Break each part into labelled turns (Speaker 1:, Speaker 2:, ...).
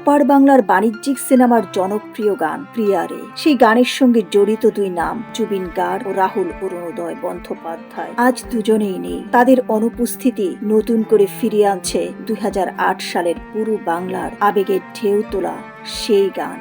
Speaker 1: ওপার বাংলার বাণিজ্যিক সিনেমার জনপ্রিয় গান প্রিয়ারে, সেই গানের সঙ্গে জড়িত দুই নাম জুবিন গার্গ ও রাহুল অরুণোদয় বন্দ্যোপাধ্যায় আজ দুজনেই নেই। তাদের অনুপস্থিতি নতুন করে ফিরিয়ে আনছে 2008 সালের পুরো বাংলার আবেগের ঢেউ তোলা সেই গান।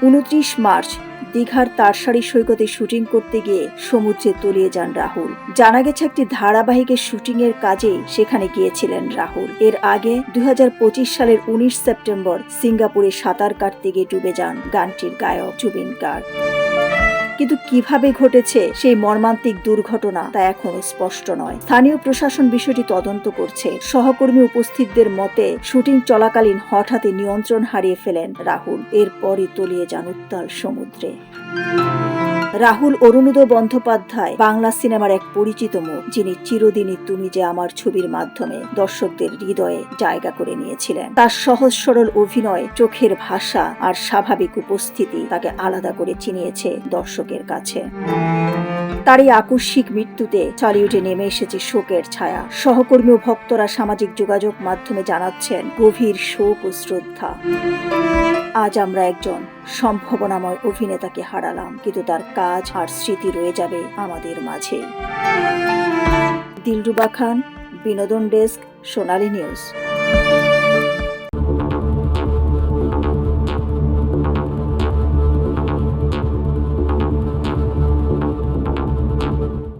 Speaker 1: 29 মার্চ দীঘার তারসারি সৈকতে শুটিং করতে গিয়ে সমুদ্রে তলিয়ে যান রাহুল। জানা গেছে একটি ধারাবাহিকের শুটিং এর কাজে সেখানে গিয়েছিলেন রাহুল। এর আগে 2025 সালের 19 সেপ্টেম্বর সিঙ্গাপুরে সাঁতার কাটতে গিয়ে ডুবে যান গানটির গায়ক জুবিন গার্গ। কিন্তু কিভাবে ঘটেছে সেই মর্মান্তিক দুর্ঘটনা তা এখনো স্পষ্ট নয়। স্থানীয় প্রশাসন বিষয়টি তদন্ত করছে। সহকর্মী উপস্থিতদের মতে শুটিং চলাকালীন হঠাৎ নিয়ন্ত্রণ হারিয়ে ফেলেন রাহুল। এরপরই তলিয়ে যান উত্তাল সমুদ্রে। রাহুল অরুণোদয় বন্দ্যোপাধ্যায় বাংলা সিনেমার এক পরিচিত মুখ, যিনি চিরদিনই তুমি যে আমার ছবির মাধ্যমে দর্শকদের হৃদয়ে জায়গা করে নিয়েছিলেন। তার সহজ সরল অভিনয়, চোখের ভাষা আর স্বাভাবিক উপস্থিতি তাকে আলাদা করে চিনিয়েছে দর্শকের কাছে। তার এই আকস্মিক মৃত্যুতে টলিউডে নেমে এসেছে শোকের ছায়া। সহকর্মী ও ভক্তরা সামাজিক যোগাযোগ মাধ্যমে জানাচ্ছেন গভীর শোক ও শ্রদ্ধা। আজ আমরা একজন সম্ভাবনাময় অভিনেতাকে হারালাম, কিন্তু তার কাজ আর স্মৃতি রয়ে যাবে আমাদের মাঝে। দিলরুবা খান, বিনোদন ডেস্ক, সোনালী নিউজ।